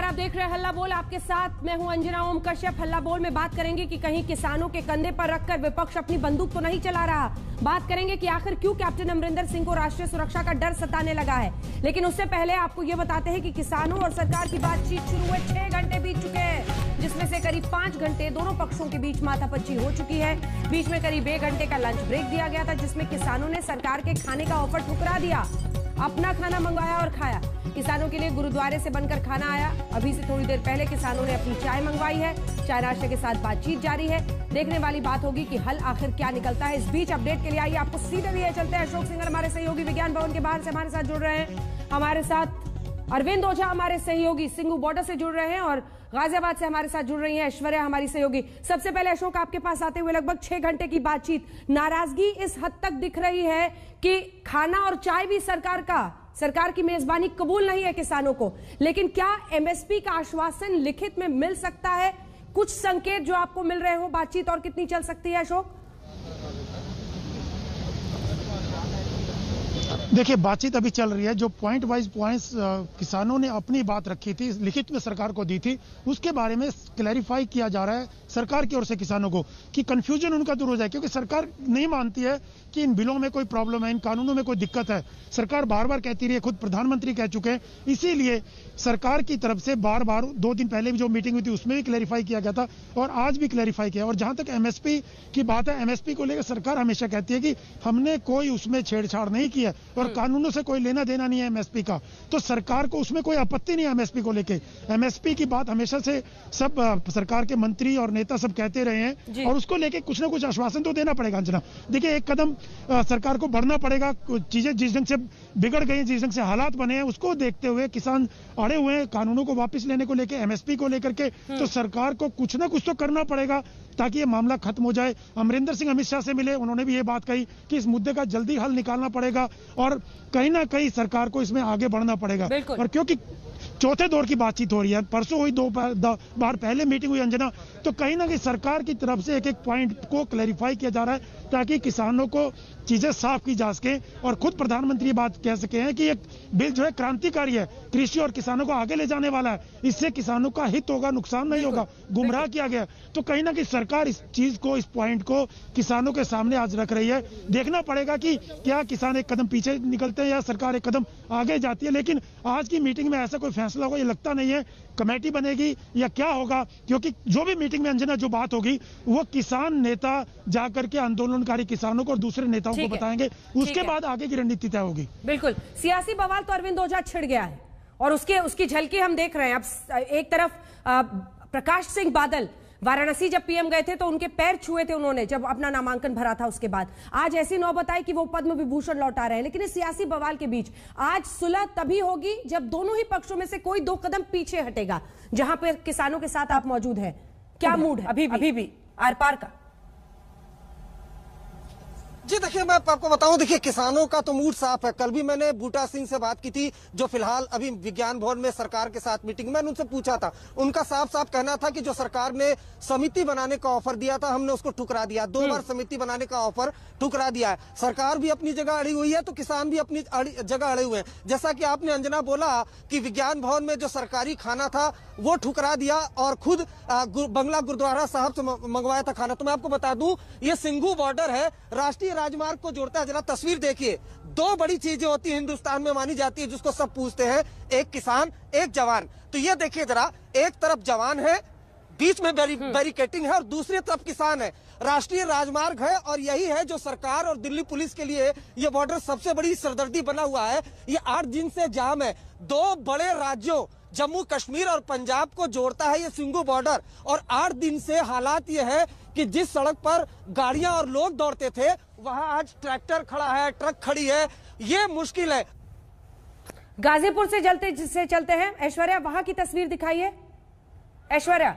नमस्कार, आप देख रहे हैं हल्ला बोल। आपके साथ मैं हूं अंजना ओम कश्यप। हल्ला बोल में बात करेंगे कि कहीं किसानों के कंधे पर रखकर विपक्ष अपनी बंदूक तो नहीं चला रहा। बात करेंगे कि आखिर क्यों कैप्टन अमरिंदर सिंह को राष्ट्रीय सुरक्षा का डर सताने लगा है। लेकिन उससे पहले आपको ये बताते हैं कि किसानों और सरकार की बातचीत शुरू हुए 6 घंटे बीत चुके हैं, जिसमें से करीब 5 घंटे दोनों पक्षों के बीच माथापच्ची हो चुकी है। बीच में करीब 1 घंटे का लंच ब्रेक दिया गया था, जिसमें किसानों ने सरकार के खाने का ऑफर ठुकरा दिया, अपना खाना मंगवाया और खाया। किसानों के लिए गुरुद्वारे से बनकर खाना आया। अभी से थोड़ी देर पहले किसानों ने अपनी चाय मंगवाई है। चाय नाश्ते के साथ बातचीत जारी है। देखने वाली बात होगी कि हल आखिर क्या निकलता है। इस बीच अपडेट के लिए आइए आपको सीधे लिए चलते हैं। अशोक सिंगर हमारे सहयोगी विज्ञान भवन के बाहर से हमारे साथ जुड़ रहे हैं। हमारे साथ अरविंद ओझा हमारे सहयोगी सिंगू बॉर्डर से जुड़ रहे हैं और गाजियाबाद से हमारे साथ जुड़ रही हैं ऐश्वर्या हमारी सहयोगी। सबसे पहले अशोक, आपके पास आते हुए लगभग 6 घंटे की बातचीत, नाराजगी इस हद तक दिख रही है कि खाना और चाय भी सरकार की मेजबानी कबूल नहीं है किसानों को। लेकिन क्या एमएसपी का आश्वासन लिखित में मिल सकता है? कुछ संकेत जो आपको मिल रहे हो, बातचीत और कितनी चल सकती है अशोक? देखिए, बातचीत अभी चल रही है। जो पॉइंट वाइज पॉइंट्स किसानों ने अपनी बात रखी थी, लिखित में सरकार को दी थी, उसके बारे में क्लैरिफाई किया जा रहा है सरकार की ओर से किसानों को, कि कंफ्यूजन उनका दूर हो जाए। क्योंकि सरकार नहीं मानती है कि इन बिलों में कोई प्रॉब्लम है, इन कानूनों में कोई दिक्कत है। सरकार बार बार कहती रही है, खुद प्रधानमंत्री कह चुके हैं। इसीलिए सरकार की तरफ से बार बार 2 दिन पहले भी जो मीटिंग हुई थी उसमें भी क्लैरिफाई किया गया था और आज भी क्लैरिफाई किया। और जहां तक एमएसपी की बात है, एमएसपी को लेकर सरकार हमेशा कहती है कि हमने कोई उसमें छेड़छाड़ नहीं की है और कानूनों से कोई लेना देना नहीं है एमएसपी का। तो सरकार को उसमें कोई आपत्ति नहीं है एमएसपी को लेके। एमएसपी की बात हमेशा से सब सरकार के मंत्री और नेता सब कहते रहे हैं और उसको लेके कुछ ना कुछ आश्वासन तो देना पड़ेगा। अंजना, देखिए, एक कदम सरकार को बढ़ना पड़ेगा। चीजें जिस ढंग से बिगड़ गई, जिस ढंग से हालात बने हैं, उसको देखते हुए किसान अड़े हुए हैं कानूनों को वापस लेने को लेके, एमएसपी को लेकर के। तो सरकार को कुछ ना कुछ तो करना पड़ेगा ताकि ये मामला खत्म हो जाए। अमरिंदर सिंह अमित शाह से मिले, उन्होंने भी ये बात कही कि इस मुद्दे का जल्दी हल निकालना पड़ेगा और कहीं ना कहीं सरकार को इसमें आगे बढ़ना पड़ेगा। और क्योंकि चौथे दौर की बातचीत हो रही है, परसों हुई 2 बार पहले मीटिंग हुई अंजना, तो कहीं ना कहीं सरकार की तरफ से एक पॉइंट को क्लैरिफाई किया जा रहा है ताकि किसानों को चीजें साफ की जा सके। और खुद प्रधानमंत्री ये बात कह सके हैं कि एक बिल जो है क्रांतिकारी है, कृषि और किसानों को आगे ले जाने वाला है, इससे किसानों का हित होगा, नुकसान नहीं होगा। गुमराह किया गया। तो कहीं ना कहीं सरकार इस चीज को, इस पॉइंट को किसानों के सामने आज रख रही है। देखना पड़ेगा कि क्या किसान एक कदम पीछे निकलते हैं या सरकार एक कदम आगे जाती है। लेकिन आज की मीटिंग में ऐसा कोई फैसला होगा ये लगता नहीं है। कमेटी बनेगी या क्या होगा, क्योंकि जो भी मीटिंग में अंजना जो बात होगी वो किसान नेता जाकर के आंदोलनकारी किसानों को और दूसरे नेताओं को बताएंगे। उसके बाद आगे की रणनीति तय होगी। बिल्कुल, सियासी बवाल तो अरविंद ओझा छिड़ गया है और उसकी झलकी हम देख रहे हैं। अब एक तरफ प्रकाश सिंह बादल वाराणसी जब पीएम गए थे तो उनके पैर छुए थे उन्होंने, जब अपना नामांकन भरा था। उसके बाद आज ऐसी नौबत आई कि वो पद्म विभूषण लौटा रहे हैं। लेकिन इस सियासी बवाल के बीच आज सुलह तभी होगी जब दोनों ही पक्षों में से कोई 2 कदम पीछे हटेगा। जहां पर किसानों के साथ आप मौजूद हैं, क्या मूड है अभी भी आर पार का? जी देखिए, मैं आपको बताऊं, देखिए किसानों का तो मूड साफ है। कल भी मैंने बूटा सिंह से बात की थी, जो फिलहाल अभी विज्ञान भवन में सरकार के साथ मीटिंग में, उनसे पूछा था। उनका साफ साफ कहना था कि जो सरकार ने समिति बनाने का ऑफर दिया था, हमने उसको ठुकरा दिया। 2 बार समिति बनाने का ऑफर ठुकरा दिया है। सरकार भी अपनी जगह अड़ी हुई है तो किसान भी अपनी जगह अड़े हुए हैं। जैसा कि आपने अंजना बोला कि विज्ञान भवन में जो सरकारी खाना था वो ठुकरा दिया और खुद बंगला गुरुद्वारा साहब से मंगवाया था खाना। तो मैं आपको बता दूं, ये सिंघू बॉर्डर है, राष्ट्रीय राजमार्ग को जोड़ता है। जरा तस्वीर देखिए, 2 बड़ी चीजें होती है हिंदुस्तान में मानी जाती है जिसको सब पूछते हैं, एक किसान, एक जवान। तो ये देखिए जरा, एक तरफ जवान है, बीच में बैरिकेटिंग है और दूसरी तरफ किसान है। राष्ट्रीय राजमार्ग है और यही है जो सरकार और दिल्ली पुलिस के लिए ये बॉर्डर सबसे बड़ी सरदर्दी बना हुआ है। ये 8 दिन से जाम है। 2 बड़े राज्यों जम्मू कश्मीर और पंजाब को जोड़ता है ये सिंघू बॉर्डर। और 8 दिन से हालात ये है कि जिस सड़क पर गाड़ियां और लोग दौड़ते थे वहां आज ट्रैक्टर खड़ा है, ट्रक खड़ी है। ये मुश्किल है। गाजीपुर से चलते हैं ऐश्वर्या, वहां की तस्वीर दिखाइए ऐश्वर्या।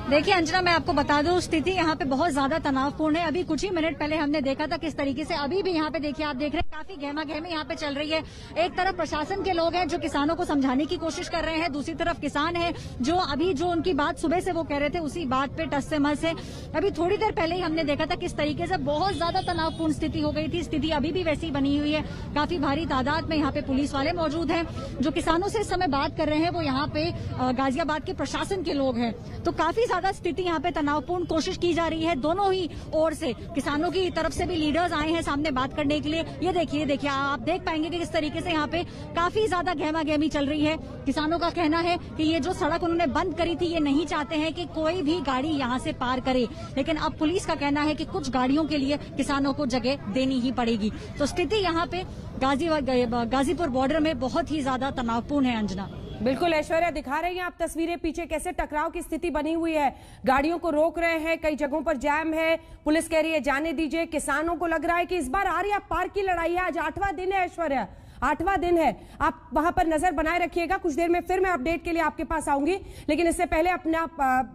देखिए अंजना, मैं आपको बता दूं, स्थिति यहाँ पे बहुत ज्यादा तनावपूर्ण है। अभी कुछ ही मिनट पहले हमने देखा था किस तरीके से, अभी भी यहाँ पे देखिए, आप देख रहे हैं काफी गहमा गहमी यहाँ पे चल रही है। एक तरफ प्रशासन के लोग हैं जो किसानों को समझाने की कोशिश कर रहे हैं, दूसरी तरफ किसान है जो अभी जो उनकी बात सुबह से वो कह रहे थे उसी बात पे टस से मस है। अभी थोड़ी देर पहले ही हमने देखा था किस तरीके से बहुत ज्यादा तनावपूर्ण स्थिति हो गई थी। स्थिति अभी भी वैसी बनी हुई है। काफी भारी तादाद में यहाँ पे पुलिस वाले मौजूद हैं। जो किसानों से इस समय बात कर रहे हैं वो यहाँ पे गाजियाबाद के प्रशासन के लोग हैं। तो काफी ज्यादा स्थिति यहाँ पे तनावपूर्ण कोशिश की जा रही है दोनों ही ओर से। किसानों की तरफ से भी लीडर्स आए हैं सामने बात करने के लिए। ये देखिए आप देख पाएंगे कि किस तरीके से यहाँ पे काफी ज्यादा गहमा गहमी चल रही है। किसानों का कहना है कि ये जो सड़क उन्होंने बंद करी थी, ये नहीं चाहते हैं कि कोई भी गाड़ी यहाँ से पार करे, लेकिन अब पुलिस का कहना है कि कुछ गाड़ियों के लिए किसानों को जगह देनी ही पड़ेगी। तो स्थिति यहाँ पे गाजीपुर बॉर्डर में बहुत ही ज्यादा तनावपूर्ण है। अंजना, बिल्कुल ऐश्वर्या, दिखा रही हैं आप तस्वीरें, पीछे कैसे टकराव की स्थिति बनी हुई है। गाड़ियों को रोक रहे हैं, कई जगहों पर जैम है, पुलिस कह रही है जाने दीजिए। किसानों को लग रहा है कि इस बार आर्या पार की लड़ाई है। आज 8वां दिन है ऐश्वर्या, 8वां दिन है। आप वहां पर नजर बनाए रखिएगा। कुछ देर में फिर मैं अपडेट के लिए आपके पास आऊंगी, लेकिन इससे पहले अपना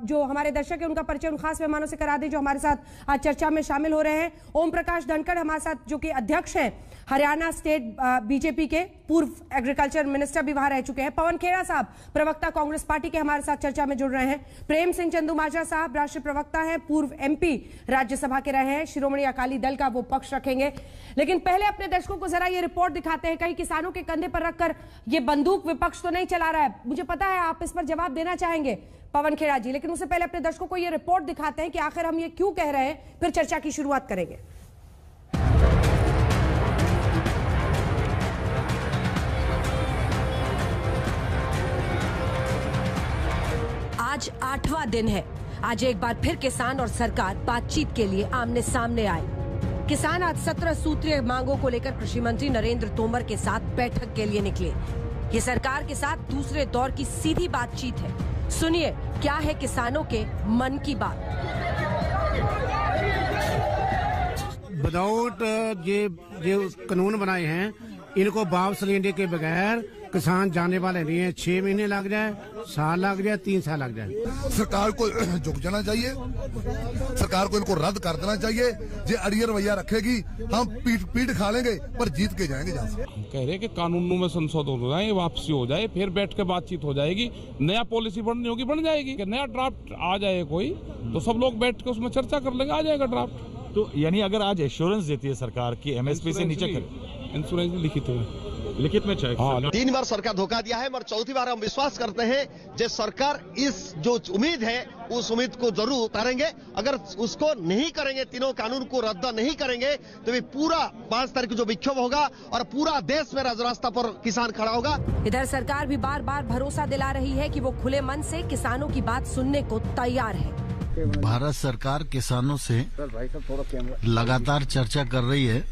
जो हमारे दर्शक है उनका परिचय उन खास मेहमानों से करा दें जो हमारे साथ आज चर्चा में शामिल हो रहे हैं। ओम प्रकाश धनखड़ हमारे साथ, जो कि अध्यक्ष हैं हरियाणा स्टेट बीजेपी के, पूर्व एग्रीकल्चर मिनिस्टर भी वहां रह चुके हैं। पवन खेड़ा साहब, प्रवक्ता कांग्रेस पार्टी के, हमारे साथ चर्चा में जुड़ रहे हैं। प्रेम सिंह चंदूमाजरा साहब, राष्ट्रीय प्रवक्ता हैं, पूर्व एमपी राज्यसभा के रहे हैं, शिरोमणि अकाली दल का वो पक्ष रखेंगे। लेकिन पहले अपने दर्शकों को जरा ये रिपोर्ट दिखाते हैं। कहीं किसानों के कंधे पर रखकर ये बंदूक विपक्ष तो नहीं चला रहा है। मुझे पता है आप इस पर जवाब देना चाहेंगे पवन खेड़ा जी, लेकिन उससे पहले अपने दर्शकों को ये रिपोर्ट दिखाते हैं कि आखिर हम ये क्यों कह रहे हैं, फिर चर्चा की शुरुआत करेंगे। आज 8वां दिन है। आज एक बार फिर किसान और सरकार बातचीत के लिए आमने सामने आए। किसान आज 17 सूत्रीय मांगों को लेकर कृषि मंत्री नरेंद्र तोमर के साथ बैठक के लिए निकले। ये सरकार के साथ दूसरे दौर की सीधी बातचीत है। सुनिए क्या है किसानों के मन की बात। विदाउट ये कानून बनाए हैं, इनको वापस लेने के बगैर किसान जाने वाले नहीं है। 6 महीने लग जाए, साल लग जाए, 3 साल लग जाए। सरकार को झुक जाना चाहिए, सरकार को इनको रद्द कर देना चाहिए। जो अड़ियर रवैया रखेगी हम पीठ खा लेंगे पर जीत के जाएंगे। जहाँ से कह रहे कि कानूनों में संशोधन हो जाए, वापसी हो जाए, फिर बैठ के बातचीत हो जाएगी, नया पॉलिसी बननी होगी, बन जाएगी। नया ड्राफ्ट आ जाए कोई तो सब लोग बैठ के उसमें चर्चा कर लेंगे, आ जाएगा ड्राफ्ट। तो यानी अगर आज एश्योरेंस देती है सरकार की एमएसपी से नीचे इंश्योरेंस लिखित में चाहिए। हाँ, 3 बार सरकार धोखा दिया है, मगर 4थी बार हम विश्वास करते हैं जो सरकार इस जो उम्मीद है उस उम्मीद को जरूर उतारेंगे। अगर उसको नहीं करेंगे, तीनों कानून को रद्द नहीं करेंगे, तो भी पूरा 5 तारीख जो विक्षोभ होगा और पूरा देश में राजरास्ता पर किसान खड़ा होगा। इधर सरकार भी बार बार भरोसा दिला रही है कि वो खुले मन से किसानों की बात सुनने को तैयार है। भारत सरकार किसानों से लगातार चर्चा कर रही है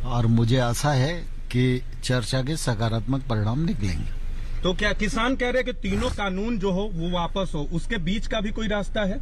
और मुझे आशा है कि चर्चा के सकारात्मक परिणाम निकलेंगे। तो क्या किसान कह रहे हैं कि तीनों कानून जो हो वो वापस हो, उसके बीच का भी कोई रास्ता है?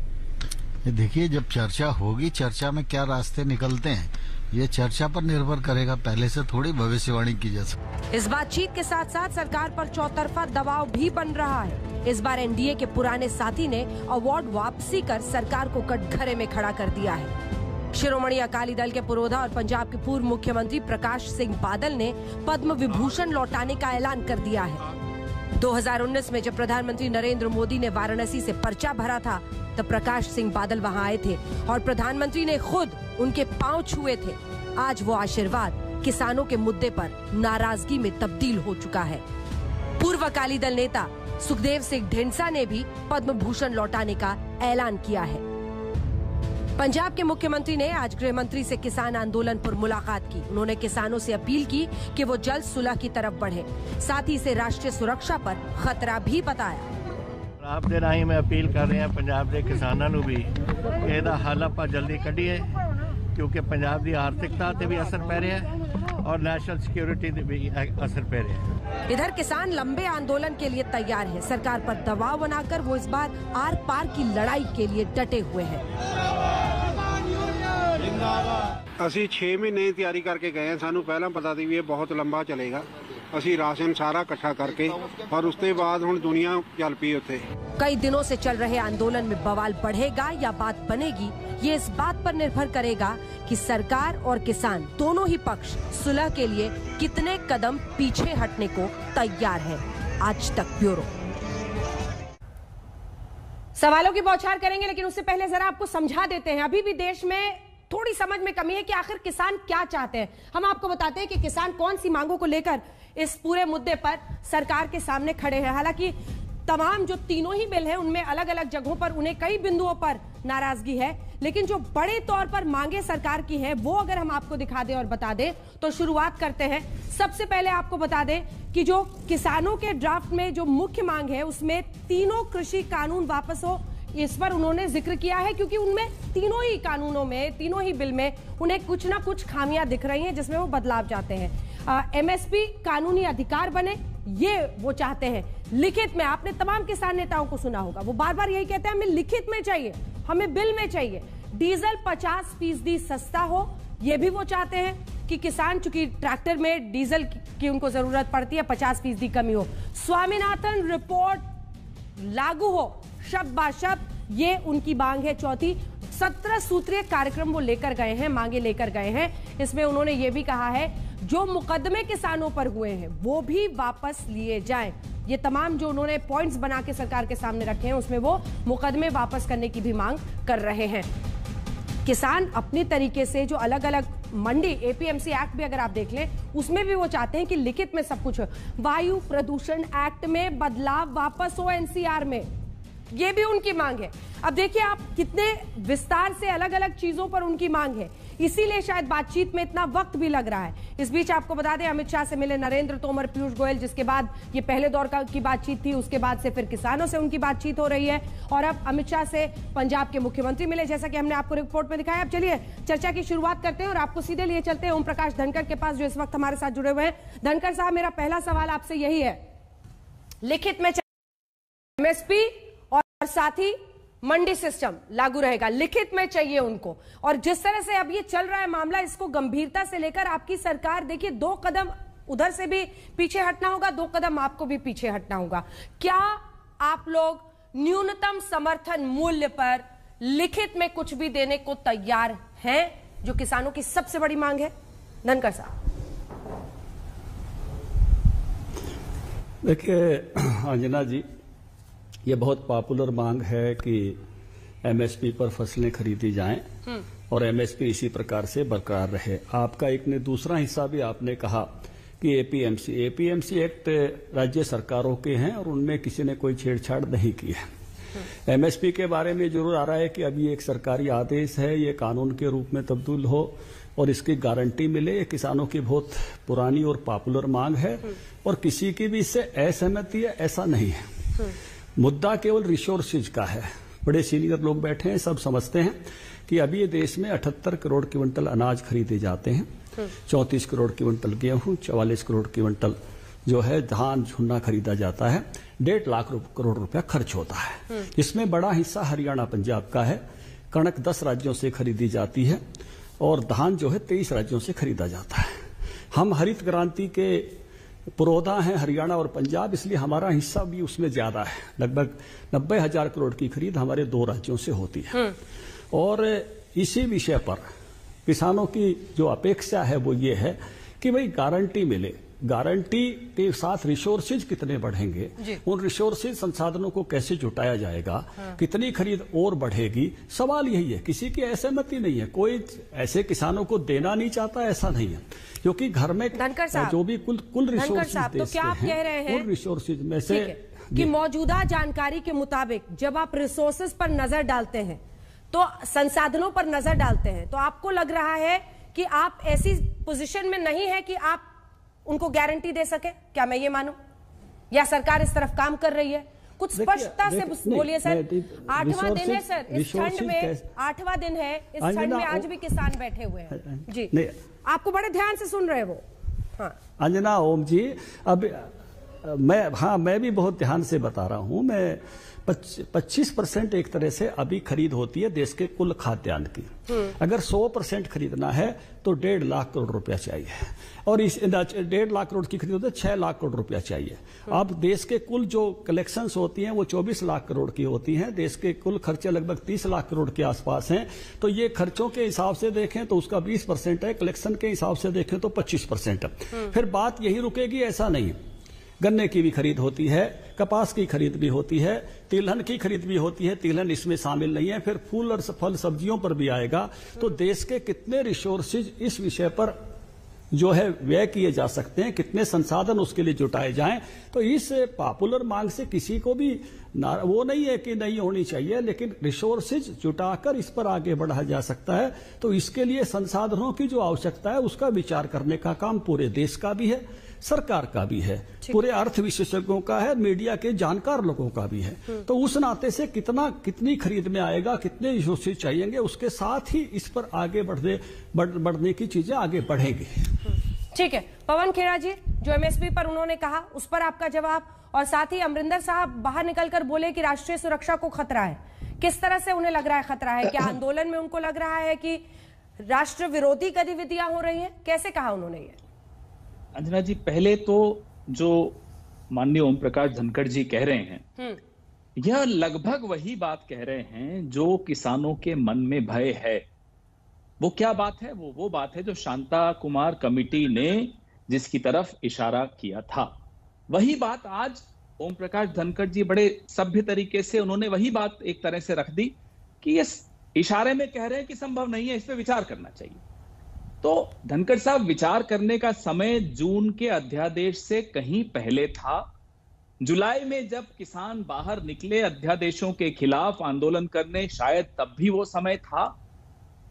देखिए, जब चर्चा होगी, चर्चा में क्या रास्ते निकलते हैं ये चर्चा पर निर्भर करेगा, पहले से थोड़ी भविष्यवाणी की जा सकती। इस बातचीत के साथ साथ सरकार पर चौतरफा दबाव भी बन रहा है। इस बार एनडीए के पुराने साथी ने अवार्ड वापसी कर सरकार को कटघरे में खड़ा कर दिया है। शिरोमणि अकाली दल के पुरोधा और पंजाब के पूर्व मुख्यमंत्री प्रकाश सिंह बादल ने पद्म विभूषण लौटाने का ऐलान कर दिया है। 2019 में जब प्रधानमंत्री नरेंद्र मोदी ने वाराणसी से पर्चा भरा था, तब प्रकाश सिंह बादल वहां आए थे और प्रधानमंत्री ने खुद उनके पांव छुए थे। आज वो आशीर्वाद किसानों के मुद्दे पर नाराजगी में तब्दील हो चुका है। पूर्व अकाली दल नेता सुखदेव सिंह ढींडसा ने भी पद्म भूषण लौटाने का ऐलान किया है। पंजाब के मुख्यमंत्री ने आज गृह मंत्री से किसान आंदोलन पर मुलाकात की। उन्होंने किसानों से अपील की कि वो जल्द सुलह की तरफ बढ़े, साथ ही इसे राष्ट्रीय सुरक्षा पर खतरा भी बताया। आप दे राही मैं अपील कर रहे हैं पंजाब के किसानों ਨੂੰ भी ਇਹਦਾ ਹੱਲ ਆਪਾਂ ਜਲਦੀ ਕੱਢੀਏ, क्योंकि पंजाब की आर्थिकता ਤੇ भी असर पै रहा है और नेशनल सिक्योरिटी ਤੇ भी असर पै रहा है। इधर किसान लंबे आंदोलन के लिए तैयार है। सरकार पर दबाव बनाकर वो इस बार आर पार की लड़ाई के लिए डटे हुए हैं। ਅਸੀਂ 6 ਮਹੀਨੇ ਦੀ ਤਿਆਰੀ ਕਰਕੇ ਗਏ ਹਾਂ। ਸਾਨੂੰ ਪਹਿਲਾਂ ਪਤਾ ਸੀ ਵੀ ਇਹ ਬਹੁਤ ਲੰਬਾ ਚੱਲੇਗਾ। ਅਸੀਂ ਰਾਸ਼ਨ ਸਾਰਾ ਇਕੱਠਾ ਕਰਕੇ और उसके बाद हुण दुनिया चल पई उत्थे। कई दिनों से चल रहे आंदोलन में बवाल बढ़ेगा या बात बनेगी, ये इस बात पर निर्भर करेगा कि सरकार और किसान दोनों ही पक्ष सुलह के लिए कितने कदम पीछे हटने को तैयार है। आज तक ब्यूरो। सवालों की बौछार करेंगे, लेकिन उससे पहले जरा आपको समझा देते हैं। अभी भी देश में थोड़ी समझ में कमी है कि आखिर किसान क्या चाहते हैं। हम आपको बताते हैं कि किसान कौन सी मांगों को लेकर इस पूरे मुद्दे पर सरकार के सामने खड़े हैं। हालांकि तमाम जो तीनों ही बिल हैं उनमें अलग अलग जगहों पर उन्हें कई बिंदुओं पर नाराजगी है, लेकिन जो बड़े तौर पर मांगे सरकार की है वो अगर हम आपको दिखा दें और बता दें तो शुरुआत करते हैं। सबसे पहले आपको बता दें कि जो किसानों के ड्राफ्ट में जो मुख्य मांग है उसमें तीनों कृषि कानून वापस हो, इस पर उन्होंने जिक्र किया है, क्योंकि उनमें तीनों ही कानूनों में, तीनों ही बिल में उन्हें कुछ ना कुछ खामियां दिख रही हैं जिसमें वो बदलाव चाहते हैं। एमएसपी कानूनी अधिकार बने, ये वो चाहते हैं। लिखित में आपने तमाम किसान नेताओं को सुना होगा, वो बार बार यही कहते हैं हमें लिखित में चाहिए, हमें बिल में चाहिए। डीजल 50% सस्ता हो, ये भी वो चाहते हैं कि किसान, चूंकि ट्रैक्टर में डीजल की उनको जरूरत पड़ती है, 50% कमी हो। स्वामीनाथन रिपोर्ट लागू हो शब्द बाशब्द, ये उनकी मांग है। चौथी, 17 सूत्रीय कार्यक्रम वो लेकर गए हैं, मांगे लेकर गए हैं। इसमें उन्होंने ये भी कहा है जो मुकदमे किसानों पर हुए हैं वो भी वापस लिए जाएं। ये तमाम जो उन्होंने पॉइंट्स बना के सरकार के सामने रखे हैं उसमें वो मुकदमे वापस करने की भी मांग कर रहे हैं। किसान अपनी तरीके से जो अलग अलग मंडी एपीएमसी एक्ट भी अगर आप देख लें उसमें भी वो चाहते हैं कि लिखित में सब कुछ हो। वायु प्रदूषण एक्ट में बदलाव वापस हो एनसीआर में, ये भी उनकी मांग है। अब देखिए आप कितने विस्तार से अलग अलग चीजों पर उनकी मांग है, इसीलिए शायद बातचीत में इतना वक्त भी लग रहा है। इस बीच आपको बता दें अमित शाह से मिले नरेंद्र तोमर, पीयूष गोयल, जिसके बाद ये पहले दौर की बातचीत थी, उसके बाद से फिर किसानों से उनकी बातचीत हो रही है और अब अमित शाह से पंजाब के मुख्यमंत्री मिले, जैसा कि हमने आपको रिपोर्ट में दिखाया। अब चलिए चर्चा की शुरुआत करते हैं और आपको सीधे लिए चलते हैं ओम प्रकाश धनखड़ के पास, जो इस वक्त हमारे साथ जुड़े हुए हैं। धनखड़ साहब, मेरा पहला सवाल आपसे यही है, लिखित में एमएसपी और साथ ही मंडी सिस्टम लागू रहेगा, लिखित में चाहिए उनको। और जिस तरह से अब ये चल रहा है मामला, इसको गंभीरता से लेकर आपकी सरकार, देखिए 2 कदम उधर से भी पीछे हटना होगा, 2 कदम आपको भी पीछे हटना होगा। क्या आप लोग न्यूनतम समर्थन मूल्य पर लिखित में कुछ भी देने को तैयार हैं, जो किसानों की सबसे बड़ी मांग है? धनखड़ साहब। देखिए अंजना जी, ये बहुत पॉपुलर मांग है कि एमएसपी पर फसलें खरीदी जाएं और एमएसपी इसी प्रकार से बरकरार रहे। आपका एक ने दूसरा हिस्सा भी आपने कहा कि एपीएमसी एक्ट राज्य सरकारों के हैं और उनमें किसी ने कोई छेड़छाड़ नहीं की है। एमएसपी के बारे में जरूर आ रहा है कि अभी एक सरकारी आदेश है, ये कानून के रूप में तब्दील हो और इसकी गारंटी मिले। ये किसानों की बहुत पुरानी और पॉपुलर मांग है और किसी की भी इससे असहमति है ऐसा नहीं है। मुद्दा केवल रिसोर्सेज का है। बड़े सीनियर लोग बैठे हैं, सब समझते हैं कि अभी ये देश में 78 करोड़ क्विंटल अनाज खरीदे जाते हैं, 34 करोड़ क्विंटल गेहूं, 44 करोड़ क्विंटल जो है धान झुन्ना खरीदा जाता है, 1.5 लाख करोड़ रुपया खर्च होता है। इसमें बड़ा हिस्सा हरियाणा पंजाब का है। कणक 10 राज्यों से खरीदी जाती है और धान जो है 23 राज्यों से खरीदा जाता है। हम हरित क्रांति के पुरोधा हैं हरियाणा और पंजाब, इसलिए हमारा हिस्सा भी उसमें ज्यादा है। लगभग 90,000 करोड़ की खरीद हमारे 2 राज्यों से होती है। और इसी विषय पर किसानों की जो अपेक्षा है वो ये है कि भाई गारंटी मिले। गारंटी के साथ रिसोर्सेज कितने बढ़ेंगे, उन रिसोर्सेज संसाधनों को कैसे जुटाया जाएगा, कितनी खरीद और बढ़ेगी, सवाल यही है। किसी की असहमति नहीं है, कोई ऐसे किसानों को देना नहीं चाहता, ऐसा नहीं है, क्योंकि घर में जो भी कुल रिसोर्सेज तो क्या आप कह रहे हैं उन रिसोर्सेज में से कि मौजूदा जानकारी के मुताबिक जब आप रिसोर्सेज पर नजर डालते हैं तो संसाधनों पर नजर डालते हैं, तो आपको लग रहा है कि आप ऐसी पोजीशन में नहीं है कि आप उनको गारंटी दे सके? क्या मैं ये मानूं, या सरकार इस तरफ काम कर रही है? कुछ स्पष्टता से बोलिए सर। 8वां दिन है सर, इस ठंड में 8वां दिन है, इस ठंड में आज भी किसान बैठे हुए हैं जी, आपको बड़े ध्यान से सुन रहे वो। हाँ अंजना, ओम जी, अब मैं भी बहुत ध्यान से बता रहा हूं। मैं 25% एक तरह से अभी खरीद होती है देश के कुल खाद्यान्न की। अगर 100% खरीदना है तो 1.5 लाख करोड़ रुपया चाहिए, और इस 1.5 लाख करोड़ की खरीद होती है 6 लाख करोड़ रुपया चाहिए। अब देश के कुल जो कलेक्शंस होती हैं वो 24 लाख करोड़ की होती हैं। देश के कुल खर्चे लगभग 30 लाख करोड़ के आसपास हैं। तो ये खर्चों के हिसाब से देखें तो उसका 20% है, कलेक्शन के हिसाब से देखें तो 25% है। फिर बात यही रुकेगी, ऐसा नहीं। गन्ने की भी खरीद होती है, कपास की खरीद भी होती है, तिलहन की खरीद भी होती है, तिलहन इसमें शामिल नहीं है। फिर फूल और फल सब्जियों पर भी आएगा। तो देश के कितने रिसोर्सेज इस विषय पर जो है व्यय किए जा सकते हैं, कितने संसाधन उसके लिए जुटाए जाएं, तो इस पॉपुलर मांग से किसी को भी वो नहीं है कि नहीं होनी चाहिए, लेकिन रिसोर्सेज जुटाकर इस पर आगे बढ़ा जा सकता है। तो इसके लिए संसाधनों की जो आवश्यकता है उसका विचार करने का काम पूरे देश का भी है, सरकार का भी है, पूरे अर्थ विशेषज्ञों का है, मीडिया के जानकार लोगों का भी है। तो उस नाते से कितनी खरीद में आएगा, कितने रिसोर्सेज चाहिएंगे, उसके साथ ही इस पर आगे बढ़ने की चीजें आगे बढ़ेंगी। ठीक है, पवन खेड़ा जी, जो एमएसपी पर उन्होंने कहा उस पर आपका जवाब, और साथ ही अमरिंदर साहब बाहर निकलकर बोले कि राष्ट्रीय सुरक्षा को खतरा है। किस तरह से उन्हें लग रहा है खतरा है? क्या आंदोलन में उनको लग रहा है कि राष्ट्र विरोधी गतिविधियां हो रही हैं? कैसे कहा उन्होंने ये? अंजना जी, पहले तो जो माननीय ओम प्रकाश धनखड़ जी कह रहे हैं, यह लगभग वही बात कह रहे हैं जो किसानों के मन में भय है। वो क्या बात है? वो बात है जो शांता कुमार कमेटी ने जिसकी तरफ इशारा किया था, वही बात आज ओम प्रकाश धनखड़ जी बड़े सभ्य तरीके से उन्होंने वही बात एक तरह से रख दी कि इस इशारे में कह रहे हैं कि संभव नहीं है, इस पे विचार करना चाहिए। तो धनखड़ साहब, विचार करने का समय जून के अध्यादेश से कहीं पहले था। जुलाई में जब किसान बाहर निकले अध्यादेशों के खिलाफ आंदोलन करने, शायद तब भी वो समय था।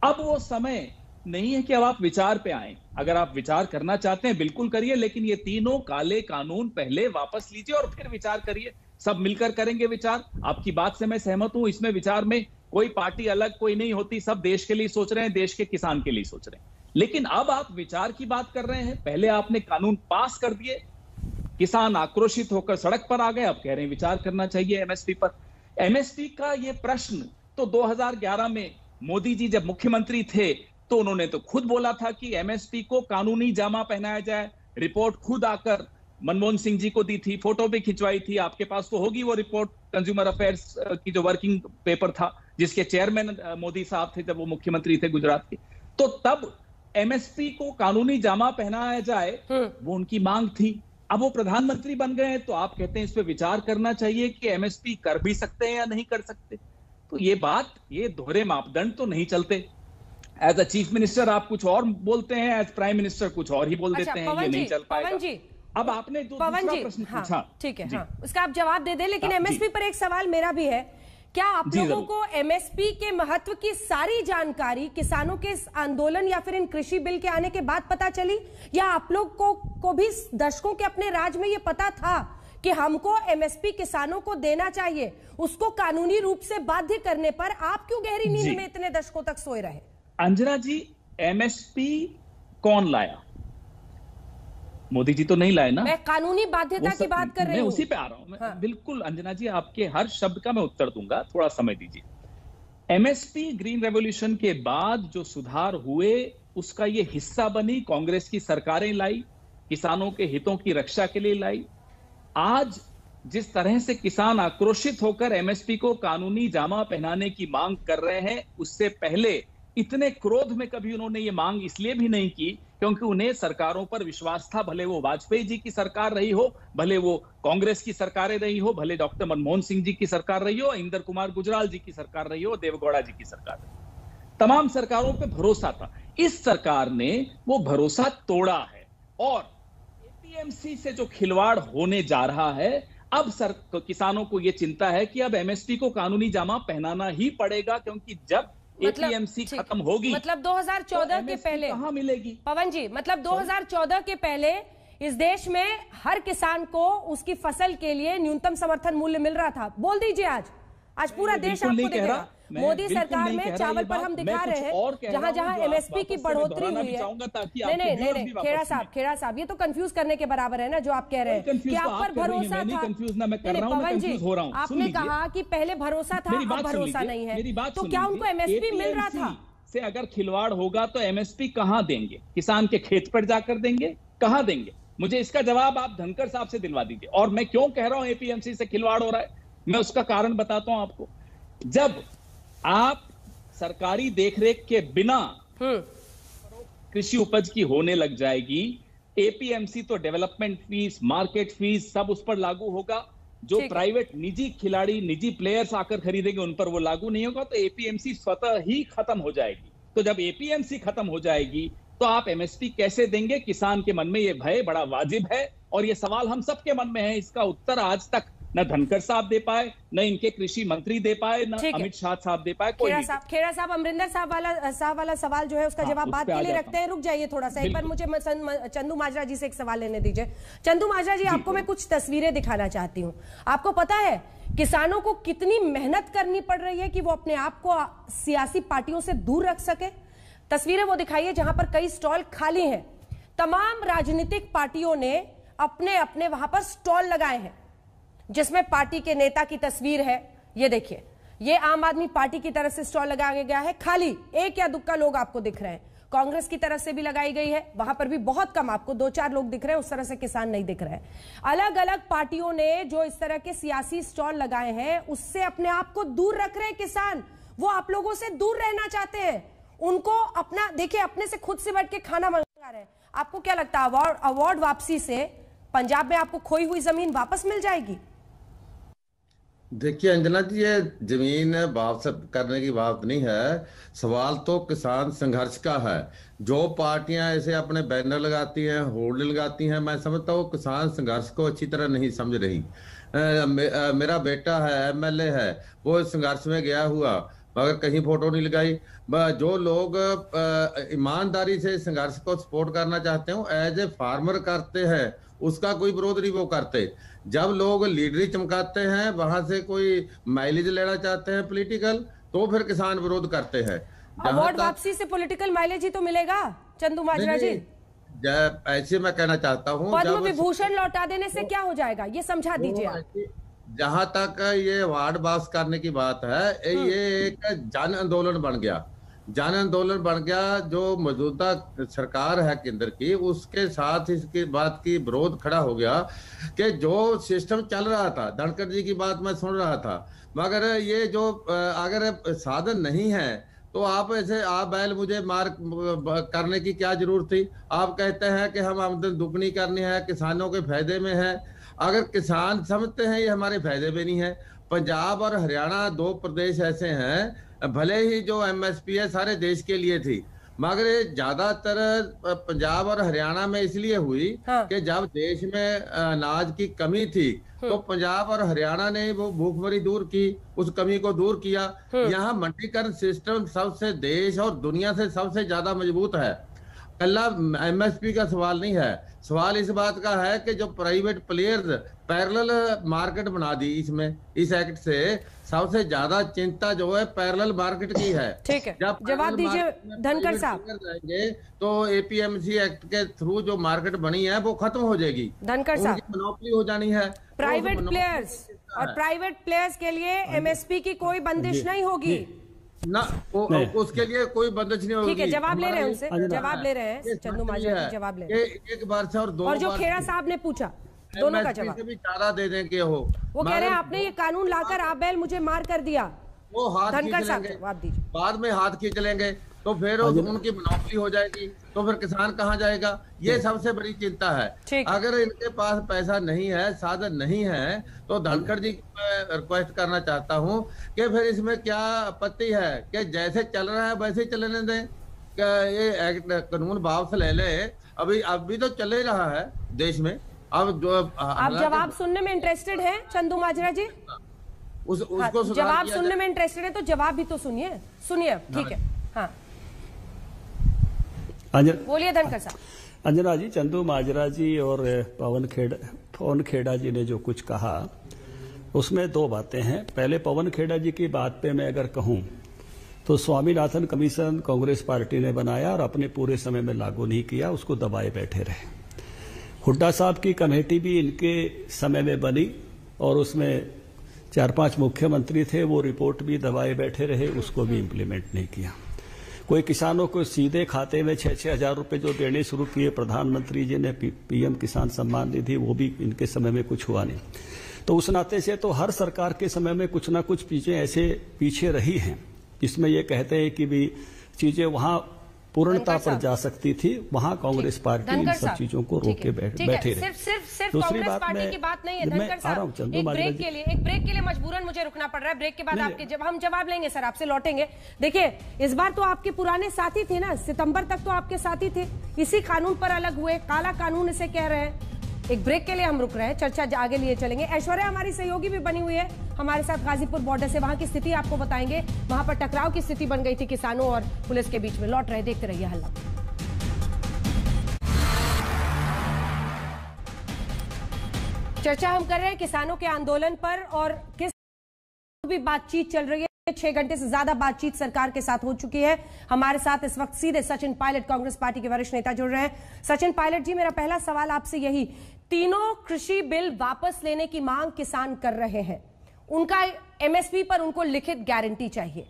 अब वो समय नहीं है कि अब आप विचार पे आए। अगर आप विचार करना चाहते हैं बिल्कुल करिए, लेकिन ये तीनों काले कानून पहले वापस लीजिए और फिर विचार करिए। सब मिलकर करेंगे विचार। आपकी बात से मैं सहमत हूं, इसमें विचार में कोई पार्टी अलग कोई नहीं होती, सब देश के लिए सोच रहे हैं, देश के किसान के लिए सोच रहे हैं। लेकिन अब आप विचार की बात कर रहे हैं। पहले आपने कानून पास कर दिए, किसान आक्रोशित होकर सड़क पर आ गए, अब कह रहे हैं विचार करना चाहिए एमएसपी पर। एमएसपी का ये प्रश्न तो 2011 में मोदी जी जब मुख्यमंत्री थे तो उन्होंने तो खुद बोला था कि एमएसपी को कानूनी जामा पहनाया जाए। रिपोर्ट खुद आकर मनमोहन सिंह जी को दी थी, फोटो भी खिंचवाई थी, आपके पास तो होगी वो रिपोर्ट, कंज्यूमर अफेयर्स की जो वर्किंग पेपर था जिसके चेयरमैन मोदी साहब थे जब वो मुख्यमंत्री थे गुजरात के। तो तब एमएसपी को कानूनी जामा पहनाया जाए, वो उनकी मांग थी। अब वो प्रधानमंत्री बन गए हैं तो आप कहते हैं इस पे विचार करना चाहिए कि एमएसपी कर भी सकते हैं या नहीं कर सकते। तो ये दोहरे मापदंड तो नहीं चलते। एज अ चीफ मिनिस्टर आप कुछ और बोलते हैं, एज प्राइम मिनिस्टर कुछ और ही बोल देते हैं, ये नहीं चल पाएगा। पवन जी, अब आपने जो दूसरा प्रश्न पूछा, ठीक है, हाँ, उसका आप जवाब दे दें, लेकिन एमएसपी पर एक सवाल मेरा भी है। क्या आप लोगों को एमएसपी के महत्व की सारी जानकारी किसानों के इस आंदोलन या फिर इन कृषि बिल के आने के बाद पता चली, या आप लोग को भी दशकों के अपने राज में ये पता था कि हमको एमएसपी किसानों को देना चाहिए, उसको कानूनी रूप से बाध्य करने पर आप क्यों गहरी नींद में इतने दशकों तक सोए रहे? अंजना जी, एमएसपी कौन लाया? मोदी जी तो नहीं लाए ना। मैं कानूनी बाध्यता की बात कर रही हूं। मैं उसी पे आ रहा हूं। हाँ। बिल्कुल अंजना जी, आपके हर शब्द का मैं उत्तर दूंगा, थोड़ा समय दीजिए। एमएसपी ग्रीन रेवोल्यूशन के बाद जो सुधार हुए उसका ये हिस्सा बनी, कांग्रेस की सरकारें लाई, किसानों के हितों की रक्षा के लिए लाई। आज जिस तरह से किसान आक्रोशित होकर एमएसपी को कानूनी जामा पहनाने की मांग कर रहे हैं, उससे पहले इतने क्रोध में कभी उन्होंने ये मांग इसलिए भी नहीं की क्योंकि उन्हें सरकारों पर विश्वास था। भले वो वाजपेयी जी की सरकार रही हो, भले वो कांग्रेस की सरकारें रही हो, भले डॉक्टर मनमोहन सिंह जी की सरकार रही हो, इंदर कुमार गुजराल जी की सरकार रही हो, देवेगौड़ा जी की सरकार रही हो, तमाम सरकारों पे भरोसा था। इस सरकार ने वो भरोसा तोड़ा है और एपीएमसी से जो खिलवाड़ होने जा रहा है, अब किसानों को ये चिंता है कि अब एमएसपी को कानूनी जामा पहनाना ही पड़ेगा, क्योंकि जब एपीएमसी खत्म होगी, मतलब 2014 के पहले कहां मिलेगी? पवन जी, मतलब 2014 के पहले इस देश में हर किसान को उसकी फसल के लिए न्यूनतम समर्थन मूल्य मिल रहा था। बोल दीजिए आज पूरा देश आपको देखेगा। मोदी सरकार में चावल पर हम दिखा रहे हैं जहां जहां एमएसपी की बढ़ोतरी हुई है। नहीं, खेड़ा साहब, ये तो कंफ्यूज करने के बराबर है ना जो आप कह रहे हैं कि आप पर भरोसा था। पवन जी, आपने कहा कि पहले भरोसा था, अब भरोसा नहीं है, तो क्या उनको एमएसपी मिल रहा था? से अगर खिलवाड़ होगा तो एमएसपी कहां देंगे? किसान के खेत पर जाकर देंगे? कहां देंगे? मुझे इसका जवाब आप धनखड़ साहब से दिलवा दीजिए। और मैं क्यों कह रहा हूं एपीएमसी से खिलवाड़ हो रहा है, मैं उसका कारण बताता हूं आपको। जब आप सरकारी देखरेख के बिना कृषि उपज की होने लग जाएगी, एपीएमसी तो डेवलपमेंट फीस, मार्केट फीस सब उस पर लागू होगा। जो प्राइवेट निजी खिलाड़ी, निजी प्लेयर्स आकर खरीदेंगे उन पर वो लागू नहीं होगा, तो एपीएमसी स्वतः ही खत्म हो जाएगी। तो जब एपीएमसी खत्म हो जाएगी तो आप एमएसपी कैसे देंगे? किसान के मन में ये भय बड़ा वाजिब है और ये सवाल हम सबके मन में है। इसका उत्तर आज तक न धनखड़ साहब दे पाए, न इनके कृषि मंत्री दे पाए, न अमित शाह साहब दे पाए। खेड़ा साहब, अमरिंदर साहब वाला सवाल जो है उसका जवाब बाद के लिए रखते हैं। रुक जाइए थोड़ा सा, एक बार मुझे चंदू माजरा जी से एक सवाल लेने दीजिए। चंदू माजरा जी, आपको मैं कुछ तस्वीरें दिखाना चाहती हूँ। आपको पता है किसानों को कितनी मेहनत करनी पड़ रही है कि वो अपने आप को सियासी पार्टियों से दूर रख सके? तस्वीरें वो दिखाइए जहां पर कई स्टॉल खाली हैं। तमाम राजनीतिक पार्टियों ने अपने अपने वहां पर स्टॉल लगाए हैं जिसमें पार्टी के नेता की तस्वीर है। ये देखिए, ये आम आदमी पार्टी की तरफ से स्टॉल लगाया गया है, खाली एक या दुक्का लोग आपको दिख रहे हैं। कांग्रेस की तरफ से भी लगाई गई है, वहां पर भी बहुत कम, आपको 2-4 लोग दिख रहे हैं, उस तरह से किसान नहीं दिख रहे हैं। अलग अलग पार्टियों ने जो इस तरह के सियासी स्टॉल लगाए हैं उससे अपने आप को दूर रख रहे हैं किसान। वो आप लोगों से दूर रहना चाहते हैं, उनको अपना, देखिए, अपने से खुद से बैठ के खाना मंगा रहे हैं। आपको क्या लगता है अवार्ड वापसी से पंजाब में आपको खोई हुई जमीन वापस मिल जाएगी? देखिए अंजना जी, ये जमीन वापस करने की बात नहीं है, सवाल तो किसान संघर्ष का है। जो पार्टियां ऐसे अपने बैनर लगाती हैं, होर्ड लगाती हैं, मैं समझता हूँ किसान संघर्ष को अच्छी तरह नहीं समझ रही। मेरा बेटा है, एमएलए है, वो संघर्ष में गया हुआ मगर कहीं फोटो नहीं लगाई। जो लोग ईमानदारी से संघर्ष को सपोर्ट करना चाहते हो, एज ए फार्मर करते हैं, उसका कोई विरोध नहीं वो करते। जब लोग लीडरी चमकाते हैं, वहां से कोई माइलेज लेना चाहते हैं पॉलिटिकल, तो फिर किसान विरोध करते हैं। अवार्ड वापसी से पॉलिटिकल माइलेज ही तो मिलेगा चंदू माजरा जी। ऐसे मैं कहना चाहता हूँ, पद्म विभूषण लौटा देने से क्या हो जाएगा, ये समझा दीजिए। जहां तक ये अवार्ड वापस करने की बात है, ये एक जन आंदोलन बन गया, जन आंदोलन बन गया। जो मौजूदा सरकार है केंद्र की, उसके साथ इसकी बात की विरोध खड़ा हो गया कि जो सिस्टम चल रहा था, धनखड़ जी की बात मैं सुन रहा था, मगर ये जो अगर साधन नहीं है तो आप ऐसे आप बैल मुझे मार करने की क्या जरूरत थी? आप कहते हैं कि हम आमदन दुगनी करनी है, किसानों के फायदे में है। अगर किसान समझते हैं ये हमारे फायदे में नहीं है। पंजाब और हरियाणा 2 प्रदेश ऐसे हैं, भले ही जो एमएसपी है सारे देश के लिए थी, मगर ज्यादातर पंजाब और हरियाणा में इसलिए हुई कि जब देश में अनाज की कमी थी तो पंजाब और हरियाणा ने वो भूखमरी दूर की, उस कमी को दूर किया। यहाँ मंडीकरण सिस्टम सबसे देश और दुनिया से सबसे ज्यादा मजबूत है। कल्ला एमएसपी का सवाल नहीं है, सवाल इस बात का है कि जो प्राइवेट प्लेयर्स पैरेलल मार्केट बना दी इसमें, इस एक्ट से सबसे ज्यादा चिंता जो है पैरेलल मार्केट की है। ठीक है, जवाब दीजिए धनखड़ साहब। जाएंगे तो एपीएमसी एक्ट के थ्रू जो मार्केट बनी है वो खत्म हो जाएगी, धनखड़ साहब, मोनोपोली हो जानी है। प्राइवेट प्लेयर्स और प्राइवेट प्लेयर्स के लिए एमएसपी की कोई बंदिश नहीं होगी ना, उसके लिए कोई बंदिश नहीं होगी। ठीक है, जवाब ले रहे हैं उनसे, जवाब ले रहे हैं चंदू माजरा, जवाब ले रहे हैं। एक बार से और 2 बार, और जो खेड़ा साहब ने पूछा दोनों का जवाब भी ज्यादा दे दें कि हो, वो कह रहे हैं आपने ये कानून लाकर आप बैल मुझे मार कर दिया, वो हाथ धनखड़ साहब खींच जवाब दीजिए। बाद में हाथ खींच लेंगे तो फिर उनकी मोनोपोली हो जाएगी, तो फिर किसान कहाँ जाएगा? ये सबसे बड़ी चिंता है। अगर इनके पास पैसा नहीं है, साधन नहीं है, तो धनखड़ जी मैं रिक्वेस्ट करना चाहता हूँ कि फिर इसमें क्या आपत्ति है कि जैसे चल रहा है वैसे ही चलने दें। ये एक्ट कानून वापस ले ले, अभी तो चल ही रहा है देश में। अब जो आप जवाब सुनने में इंटरेस्टेड हैं चंदू माजरा जी? उसको जवाब सुनने में इंटरेस्टेड है तो जवाब भी तो सुनिए। ठीक है, हाँ बोलिए धनखड़ साहब। अंजना जी, चंदू माजरा जी और पवन खेड़ा जी ने जो कुछ कहा उसमें दो बातें हैं। पहले पवन खेड़ा जी की बात पे मैं अगर कहूं तो स्वामीनाथन कमीशन कांग्रेस पार्टी ने बनाया और अपने पूरे समय में लागू नहीं किया, उसको दबाए बैठे रहे। हुड्डा साहब की कमेटी भी इनके समय में बनी और उसमें 4-5 मुख्यमंत्री थे, वो रिपोर्ट भी दबाए बैठे रहे, उसको भी इम्प्लीमेंट नहीं किया। कोई किसानों को सीधे खाते में 6-6 हजार रुपए जो देने शुरू किए प्रधानमंत्री जी ने, पीएम किसान सम्मान निधि, वो भी इनके समय में कुछ हुआ नहीं। तो उस नाते से तो हर सरकार के समय में कुछ ना कुछ चीजें ऐसे पीछे रही हैं, इसमें ये कहते हैं कि भी चीजें वहां पूर्णता पर जा सकती थी, वहां कांग्रेस पार्टी इन सब चीजों को रोक के बैठे रहे। सिर्फ कांग्रेस पार्टी की बात नहीं है धनखड़ साहब, एक ब्रेक के लिए मजबूरन मुझे रुकना पड़ रहा है। ब्रेक के बाद आपके जब हम जवाब लेंगे सर, आपसे लौटेंगे। देखिए इस बार तो आपके पुराने साथी थे ना, सितंबर तक तो आपके साथी थे, इसी कानून पर अलग हुए, काला कानून इसे कह रहे हैं। एक ब्रेक के लिए हम रुक रहे हैं, चर्चा आगे लिए चलेंगे। ऐश्वर्या हमारी सहयोगी भी बनी हुई है हमारे साथ गाजीपुर बॉर्डर से, वहां की स्थिति आपको बताएंगे। वहां पर टकराव की स्थिति बन गई थी किसानों और पुलिस के बीच में। लौट रहे, देखते रहिए हल्ला। चर्चा हम कर रहे हैं किसानों के आंदोलन पर और किस भी बातचीत चल रही है। 6 घंटे से ज्यादा बातचीत सरकार के साथ हो चुकी है। हमारे साथ इस वक्त सीधे सचिन पायलट, कांग्रेस पार्टी के वरिष्ठ नेता, जुड़ रहे हैं। सचिन पायलट जी, मेरा पहला सवाल आपसे यही, तीनों कृषि बिल वापस लेने की मांग किसान कर रहे हैं, उनका एमएसपी पर उनको लिखित गारंटी चाहिए।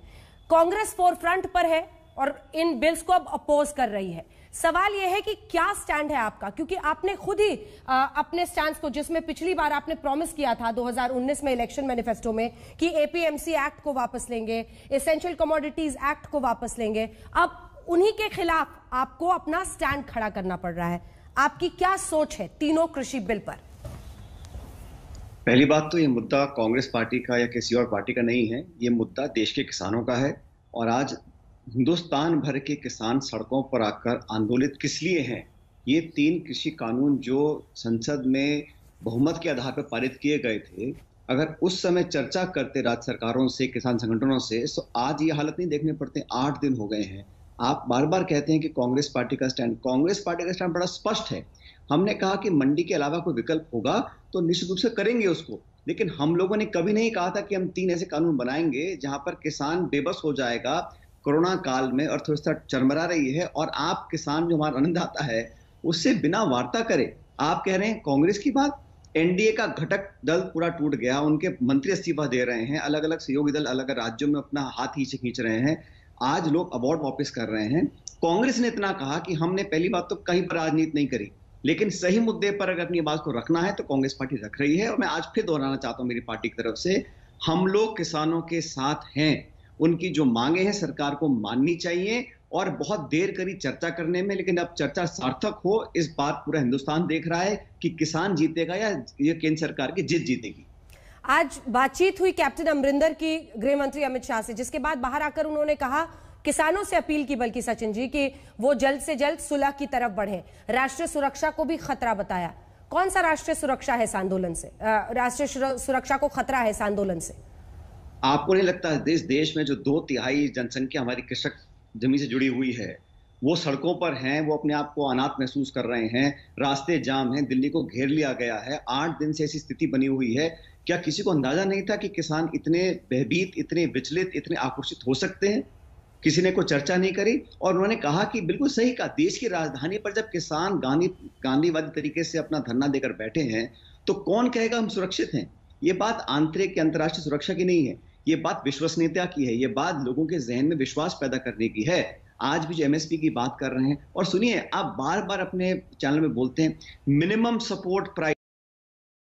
कांग्रेस फोरफ्रंट पर है और इन बिल्स को अब अपोज कर रही है। सवाल यह है कि क्या स्टैंड है आपका, क्योंकि आपने खुद ही अपने स्टैंड को, जिसमें पिछली बार आपने प्रॉमिस किया था 2019 में इलेक्शन मैनिफेस्टो में कि एपीएमसी एक्ट को वापस लेंगे, एसेंशियल कमोडिटीज एक्ट को वापस लेंगे, अब उन्हीं के खिलाफ आपको अपना स्टैंड खड़ा करना पड़ रहा है। आपकी क्या सोच है तीनों कृषि बिल पर? पहली बात तो ये मुद्दा कांग्रेस पार्टी का या किसी और पार्टी का नहीं है, ये मुद्दा देश के किसानों का है। और आज हिंदुस्तान भर के किसान सड़कों पर आकर आंदोलित किस लिए हैं? ये 3 कृषि कानून जो संसद में बहुमत के आधार पर पारित किए गए थे, अगर उस समय चर्चा करते राज्य सरकारों से, किसान संगठनों से, तो आज ये हालत नहीं देखने पड़ते। 8 दिन हो गए हैं। आप बार बार कहते हैं कि कांग्रेस पार्टी का स्टैंड बड़ा स्पष्ट है। हमने कहा कि मंडी के अलावा कोई विकल्प होगा तो निश्चित रूप से करेंगे उसको, लेकिन हम लोगों ने कभी नहीं कहा था कि हम 3 ऐसे कानून बनाएंगे जहां पर किसान बेबस हो जाएगा कोरोना काल में और थोड़ा सा चरमरा रही है, और आप किसान जो हमारा अन्नदाता है उससे बिना वार्ता करे आप कह रहे हैं कांग्रेस की बात। एनडीए का घटक दल पूरा टूट गया, उनके मंत्री इस्तीफा दे रहे हैं, अलग अलग सहयोगी दल अलग अलग राज्यों में अपना हाथ ही से खींच रहे हैं, आज लोग अवार्ड वापस कर रहे हैं। कांग्रेस ने इतना कहा कि हमने पहली बात तो कहीं पर राजनीति नहीं करी, लेकिन सही मुद्दे पर अगर अपनी बात को रखना है तो कांग्रेस पार्टी रख रही है। और मैं आज फिर दोहराना चाहता हूं मेरी पार्टी की तरफ से, हम लोग किसानों के साथ हैं। उनकी जो मांगे हैं सरकार को माननी चाहिए, और बहुत देर करी चर्चा करने में, लेकिन अब चर्चा सार्थक हो, इस बात पूरा हिंदुस्तान देख रहा है कि किसान जीतेगा या ये केंद्र सरकार की जिद जीतेगी। आज बातचीत हुई कैप्टन अमरिंदर की गृह मंत्री अमित शाह से, जिसके बाद बाहर आकर उन्होंने कहा, किसानों से अपील की बल्कि सचिन जी, कि वो जल्द से जल्द सुलह की तरफ बढ़े, राष्ट्रीय सुरक्षा को भी खतरा बताया। कौन सा राष्ट्रीय सुरक्षा है इस आंदोलन से? राष्ट्रीय सुरक्षा को खतरा है इस आंदोलन से? आपको नहीं लगता इस देश में जो 2/3 जनसंख्या हमारी कृषक जमीन से जुड़ी हुई है, वो सड़कों पर हैं, वो अपने आप को अनाथ महसूस कर रहे हैं, रास्ते जाम हैं, दिल्ली को घेर लिया गया है, 8 दिन से ऐसी स्थिति बनी हुई है। क्या किसी को अंदाजा नहीं था कि किसान इतने भयभीत, इतने विचलित, इतने आक्रोशित हो सकते हैं? किसी ने कोई चर्चा नहीं करी। और उन्होंने कहा कि बिल्कुल सही कहा, देश की राजधानी पर जब किसान गांधीवादी तरीके से अपना धरना देकर बैठे हैं तो कौन कहेगा हम सुरक्षित हैं? ये बात आंतरिक अंतर्राष्ट्रीय सुरक्षा की नहीं है, ये बात विश्वसनीयता की है, ये बात लोगों के जहन में विश्वास पैदा करने की है। आज भी जो एमएसपी की बात कर रहे हैं, और सुनिए, आप बार बार अपने चैनल में बोलते हैं मिनिमम सपोर्ट प्राइस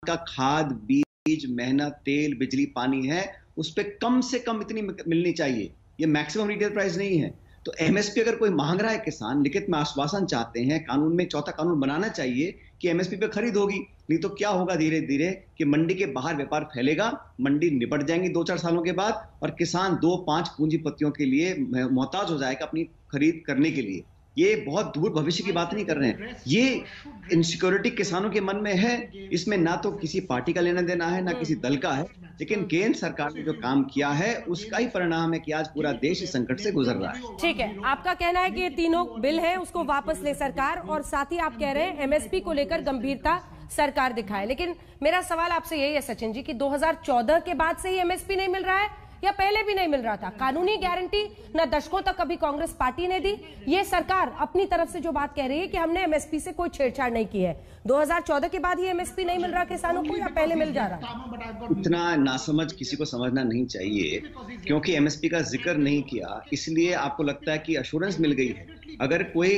का खाद, बीज, मेहनत, तेल, बिजली, पानी है, उस पर कम से कम इतनी मिलनी चाहिए, ये मैक्सिमम रिटेल प्राइस नहीं है। तो एमएसपी अगर कोई मांग रहा है, किसान लिखित में आश्वासन चाहते हैं, कानून में 4था कानून बनाना चाहिए कि एमएसपी पे खरीद होगी। नहीं तो क्या होगा धीरे धीरे कि मंडी के बाहर व्यापार फैलेगा, मंडी निपट जाएंगी 2-4 सालों के बाद, और किसान 2-5 पूंजीपतियों के लिए मोहताज हो जाएगा अपनी खरीद करने के लिए। ये बहुत दूर भविष्य की बात नहीं कर रहे हैं, ये इनसिक्योरिटी किसानों के मन में है। इसमें ना तो किसी पार्टी का लेना देना है, ना किसी दल का है, लेकिन केंद्र सरकार ने जो काम किया है उसका ही परिणाम है कि आज पूरा देश इस संकट से गुजर रहा है। ठीक है, आपका कहना है कि ये तीनों बिल है उसको वापस ले सरकार, और साथ ही आप कह रहे हैं एमएसपी को लेकर गंभीरता सरकार दिखाए। लेकिन मेरा सवाल आपसे यही है सचिन जी कि 2014 के बाद से ही एमएसपी नहीं मिल रहा है या पहले भी नहीं मिल रहा था? कानूनी गारंटी न दशकों तक कभी कांग्रेस पार्टी ने दी। ये सरकार अपनी तरफ से जो बात कह रही है कि हमने एमएसपी से कोई छेड़छाड़ नहीं की है, 2014 के बाद ही एमएसपी नहीं मिल रहा किसानों को या पहले मिल जा रहा? इतना नासमझ किसी को समझना नहीं चाहिए, क्योंकि एमएसपी का जिक्र नहीं किया इसलिए आपको लगता है कि अश्योरेंस मिल गई है। अगर कोई,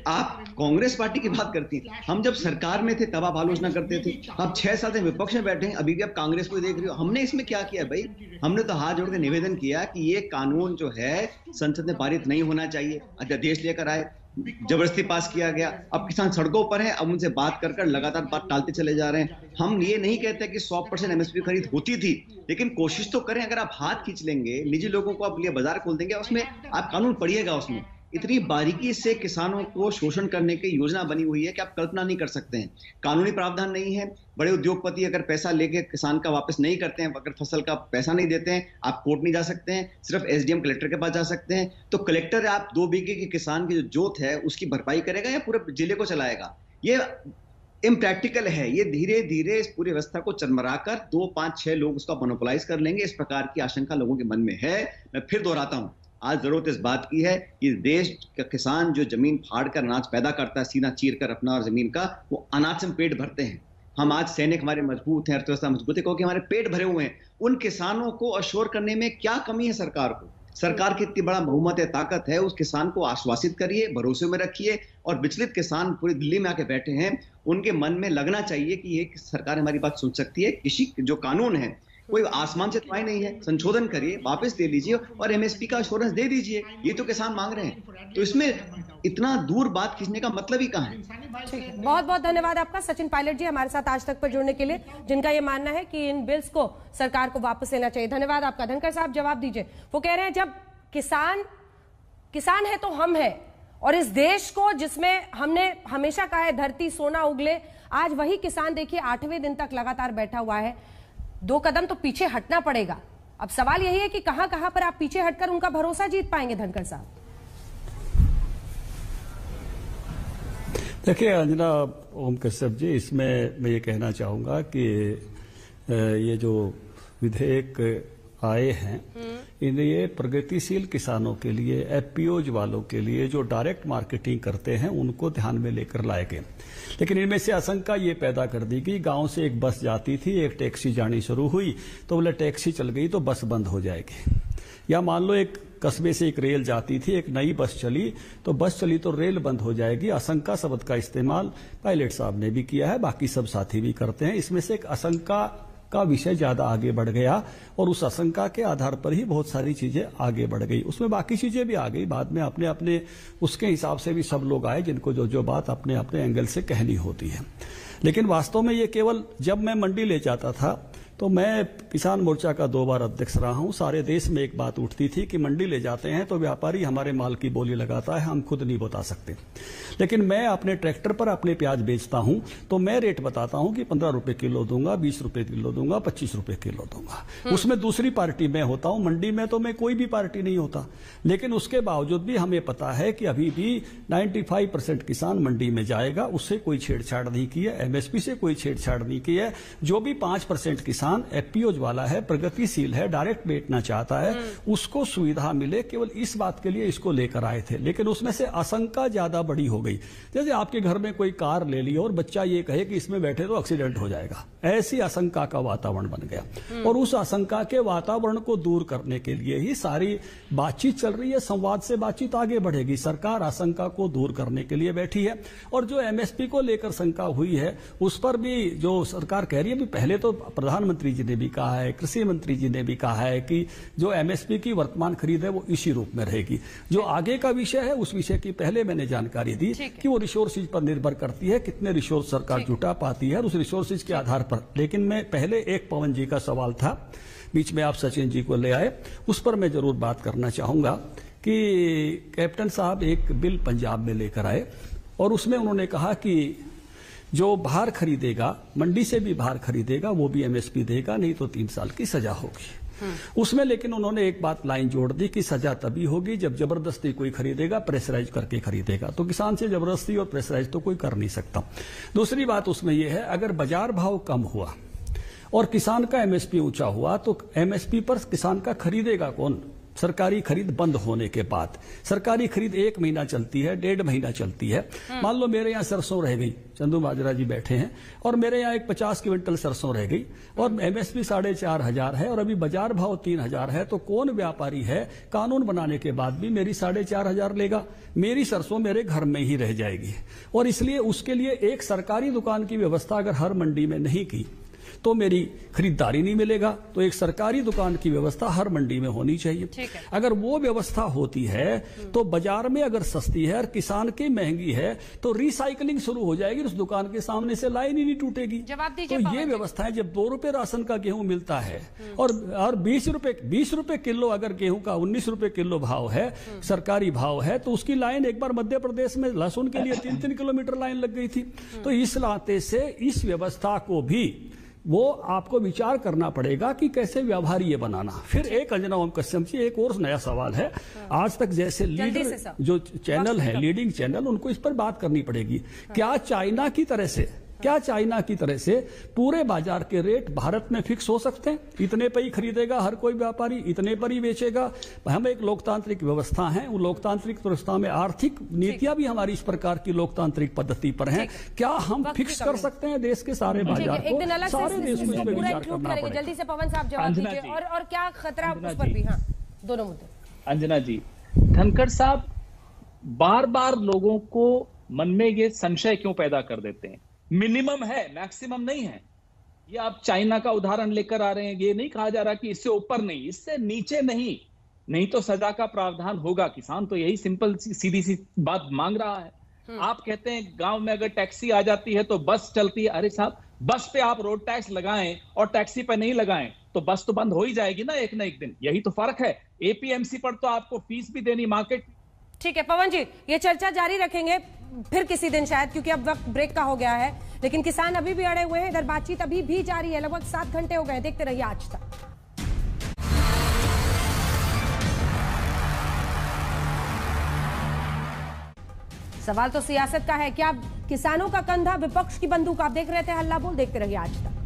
आप कांग्रेस पार्टी की बात करती हैं, हम जब सरकार में थे तब आप आलोचना करते थे, अब 6 साल से विपक्ष में बैठे हैं, अभी भी आप कांग्रेस को देख रहे हो। हमने इसमें क्या किया भाई? हमने तो हाथ जोड़ के निवेदन किया कि ये कानून जो है संसद में पारित नहीं होना चाहिए, अध्यादेश लेकर आए, जबरदस्ती पास किया गया। अब किसान सड़कों पर हैं, अब उनसे बात कर लगातार बात टालते चले जा रहे हैं। हम ये नहीं कहते कि 100% एमएसपी खरीद होती थी, लेकिन कोशिश तो करें। अगर आप हाथ खींच लेंगे, निजी लोगों को आप लिए बाजार खोल देंगे, उसमें आप कानून पढ़िएगा, उसमें इतनी बारीकी से किसानों को शोषण करने की योजना बनी हुई है कि आप कल्पना नहीं कर सकते हैं। कानूनी प्रावधान नहीं है। बड़े उद्योगपति अगर पैसा लेके किसान का वापस नहीं करते हैं, अगर फसल का पैसा नहीं देते हैं, आप कोर्ट नहीं जा सकते हैं, सिर्फ एसडीएम कलेक्टर के पास जा सकते हैं। तो कलेक्टर आप 2 बीघे के किसान की जो जोत है उसकी भरपाई करेगा या पूरे जिले को चलाएगा? ये इम्प्रैक्टिकल है। ये धीरे धीरे इस पूरी व्यवस्था को चरमराकर 2, 5, 6 लोग उसका मोनोपोलाइज कर लेंगे। इस प्रकार की आशंका लोगों के मन में है। मैं फिर दोहराता हूं, आज जरूरत इस बात की है कि देश का किसान जो जमीन फाड़ कर अनाज पैदा करता है, सीना चीर कर अपना और जमीन का, वो अनाज से पेट भरते हैं। हम आज सैनिक हमारे मजबूत हैं, अर्थव्यवस्था मजबूत है क्योंकि हमारे पेट भरे हुए हैं। उन किसानों को अश्योर करने में क्या कमी है सरकार को? सरकार की इतनी बड़ा बहुमत है, ताकत है, उस किसान को आश्वासित करिए, भरोसे में रखिए। और विचलित किसान पूरी दिल्ली में आके बैठे हैं, उनके मन में लगना चाहिए कि ये सरकार हमारी बात सुन सकती है। किसी जो कानून है कोई आसमान से तो आए नहीं है, संशोधन करिए, वापस ले लीजिए और एमएसपी का अश्योरेंस दे दीजिए। ये तो किसान मांग रहे हैं, तो इसमें इतना दूर बात खींचने का मतलब ही कहाँ है? ठीक है, बहुत बहुत धन्यवाद आपका सचिन पायलट जी हमारे साथ आज तक पर जुड़ने के लिए, जिनका ये मानना है कि इन बिल्स को सरकार को वापस लेना चाहिए। धन्यवाद आपका। धनखड़ साहब जवाब दीजिए। वो कह रहे हैं जब किसान है तो हम है, और इस देश को जिसमें हमने हमेशा कहा है धरती सोना उगले, आज वही किसान देखिए 8वें दिन तक लगातार बैठा हुआ है। 2 कदम तो पीछे हटना पड़ेगा। अब सवाल यही है कि कहां कहां पर आप पीछे हटकर उनका भरोसा जीत पाएंगे धनखड़ साहब? देखिए अंजना ओम कश्यप जी, इसमें मैं ये कहना चाहूंगा कि ये जो विधेयक आए हैं, ये प्रगतिशील किसानों के लिए, एफपीओज वालों के लिए जो डायरेक्ट मार्केटिंग करते हैं उनको ध्यान में लेकर लाए गए। लेकिन इनमें से आशंका ये पैदा कर दी कि गांव से एक बस जाती थी, एक टैक्सी जानी शुरू हुई तो बोले टैक्सी चल गई तो बस बंद हो जाएगी। या मान लो एक कस्बे से एक रेल जाती थी, एक नई बस चली तो बस चली तो रेल बंद हो जाएगी। आशंका शब्द का इस्तेमाल पायलट साहब ने भी किया है, बाकी सब साथी भी करते हैं। इसमें से एक आशंका का विषय ज्यादा आगे बढ़ गया और उस आशंका के आधार पर ही बहुत सारी चीजें आगे बढ़ गई। उसमें बाकी चीजें भी आ गई बाद में, अपने अपने उसके हिसाब से भी सब लोग आए जिनको जो जो बात अपने अपने एंगल से कहनी होती है। लेकिन वास्तव में ये केवल जब मैं मंडी ले जाता था तो मैं किसान मोर्चा का 2 बार अध्यक्ष रहा हूं। सारे देश में एक बात उठती थी कि मंडी ले जाते हैं तो व्यापारी हमारे माल की बोली लगाता है, हम खुद नहीं बता सकते। लेकिन मैं अपने ट्रैक्टर पर अपने प्याज बेचता हूं तो मैं रेट बताता हूं कि 15 रुपए किलो दूंगा, 20 रुपए किलो दूंगा, 25 रुपए किलो दूंगा। उसमें दूसरी पार्टी में होता हूं, मंडी में तो मैं कोई भी पार्टी नहीं होता। लेकिन उसके बावजूद भी हमें पता है कि अभी भी 95% किसान मंडी में जाएगा, उससे कोई छेड़छाड़ नहीं की है, एमएसपी से कोई छेड़छाड़ नहीं की है। जो भी 5% किसान एफपीओज वाला है, प्रगतिशील है, डायरेक्ट बेचना चाहता है, उसको सुविधा मिले, केवल इस बात के लिए इसको लेकर आए थे। लेकिन उसमें से आशंका ज्यादा बड़ी हो गई। जैसे आपके घर में कोई कार ले ली और बच्चा ये कहे कि इसमें बैठे तो एक्सीडेंट हो जाएगा, ऐसी आशंका का वातावरण बन गया। और उस आशंका के वातावरण को दूर करने के लिए ही सारी बातचीत चल रही है। संवाद से बातचीत आगे बढ़ेगी। सरकार आशंका को दूर करने के लिए बैठी है। और जो एमएसपी को लेकर शंका हुई है उस पर भी जो सरकार कह रही है, पहले तो प्रधानमंत्री जी ने भी कहा है, कृषि मंत्री जी ने भी कहा है कि जो एमएसपी की वर्तमान खरीद है वो इसी रूप में रहेगी। जो आगे का विषय है उस विषय की पहले मैंने जानकारी दी कि वो रिसोर्सेज पर निर्भर करती है, कितने रिसोर्स सरकार जुटा पाती है उस रिसोर्सेज के आधार पर। लेकिन मैं पहले एक पवन जी का सवाल था, बीच में आप सचिन जी को ले आए, उस पर मैं जरूर बात करना चाहूंगा कि कैप्टन साहब एक बिल पंजाब में लेकर आए और उसमें उन्होंने कहा कि जो बाहर खरीदेगा, मंडी से भी बाहर खरीदेगा, वो भी एमएसपी देगा, नहीं तो 3 साल की सजा होगी। उसमें लेकिन उन्होंने एक बात लाइन जोड़ दी कि सजा तभी होगी जब जबरदस्ती कोई खरीदेगा, प्रेशराइज करके खरीदेगा। तो किसान से जबरदस्ती और प्रेशराइज तो कोई कर नहीं सकता। दूसरी बात उसमें यह है, अगर बाजार भाव कम हुआ और किसान का एमएसपी ऊंचा हुआ तो एमएसपी पर किसान का खरीदेगा कौन? सरकारी खरीद बंद होने के बाद। सरकारी खरीद 1 महीना चलती है, 1.5 महीना चलती है। मान लो मेरे यहाँ सरसों रह गई, चंदू माजरा जी बैठे हैं, और मेरे यहाँ एक 50 क्विंटल सरसों रह गई और एमएसपी 4,500 है और अभी बाजार भाव 3,000 है, तो कौन व्यापारी है कानून बनाने के बाद भी मेरी 4,500 लेगा? मेरी सरसों मेरे घर में ही रह जाएगी। और इसलिए उसके लिए एक सरकारी दुकान की व्यवस्था अगर हर मंडी में नहीं की तो मेरी खरीदारी नहीं मिलेगा। तो एक सरकारी दुकान की व्यवस्था हर मंडी में होनी चाहिए। अगर वो व्यवस्था होती है तो बाजार में अगर सस्ती है और किसान की महंगी है तो रिसाइकलिंग शुरू हो जाएगी, उस दुकान के सामने से लाइन ही नहीं टूटेगी। तो ये व्यवस्था है, जब 2 रुपए राशन का गेहूं मिलता है और 20 रुपए किलो अगर गेहूं का 19 रुपए किलो भाव है, सरकारी भाव है, तो उसकी लाइन एक बार मध्य प्रदेश में लहसुन के लिए 3-3 किलोमीटर लाइन लग गई थी। तो इस नाते से इस व्यवस्था को भी वो आपको विचार करना पड़ेगा कि कैसे व्यवहार्य बनाना। फिर एक अंजना ओम कश्यप जी, एक और नया सवाल है। आज तक जैसे लीडर जो चैनल है, लीडिंग चैनल, उनको इस पर बात करनी पड़ेगी। क्या चाइना की तरह से पूरे बाजार के रेट भारत में फिक्स हो सकते हैं? इतने पर ही खरीदेगा हर कोई व्यापारी, इतने पर ही बेचेगा? हम एक लोकतांत्रिक व्यवस्था है, वो लोकतांत्रिक व्यवस्था में आर्थिक नीतियां भी हमारी इस प्रकार की लोकतांत्रिक पद्धति पर हैं। क्या हम फिक्स कर सकते हैं देश के सारे बाजार को? सारे देश को इस पर विचार करना पड़ेगा। जल्दी से पवन साहब जवाब दीजिए, और क्या खतरा उस पर भी? हाँ, दोनों मुद्दे। अंजना जी, धनखड़ साहब बार बार लोगों को मन में ये संशय क्यों पैदा कर देते हैं? मिनिमम है, मैक्सिमम नहीं है। ये आप चाइना का उदाहरण लेकर आ रहे हैं, ये नहीं कहा जा रहा कि इससे ऊपर नहीं, इससे नीचे नहीं तो सजा का प्रावधान होगा। किसान तो यही सिंपल सीधी सी बात मांग रहा है। आप कहते हैं गांव में अगर टैक्सी आ जाती है तो बस चलती है। अरे साहब, बस पे आप रोड टैक्स लगाएं और टैक्सी पे नहीं लगाएं तो बस तो बंद हो ही जाएगी ना एक दिन। यही तो फर्क है। एपीएमसी पर तो आपको फीस भी देनी, मार्केट। ठीक है पवन जी, ये चर्चा जारी रखेंगे फिर किसी दिन शायद, क्योंकि अब वक्त ब्रेक का हो गया है। लेकिन किसान अभी भी अड़े हुए हैं, इधर बातचीत अभी भी जारी है। लगभग 7 घंटे हो गए। देखते रहिए आज तक। सवाल तो सियासत का है, क्या किसानों का कंधा विपक्ष की बंदूक? आप देख रहे थे हल्ला बोल, देखते रहिए आज तक।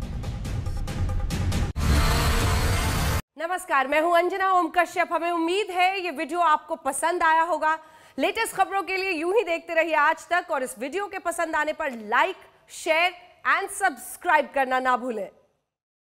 नमस्कार, मैं हूं अंजना ओम कश्यप। हमें उम्मीद है ये वीडियो आपको पसंद आया होगा। लेटेस्ट खबरों के लिए यूं ही देखते रहिए आज तक, और इस वीडियो के पसंद आने पर लाइक, शेयर एंड सब्सक्राइब करना ना भूलें।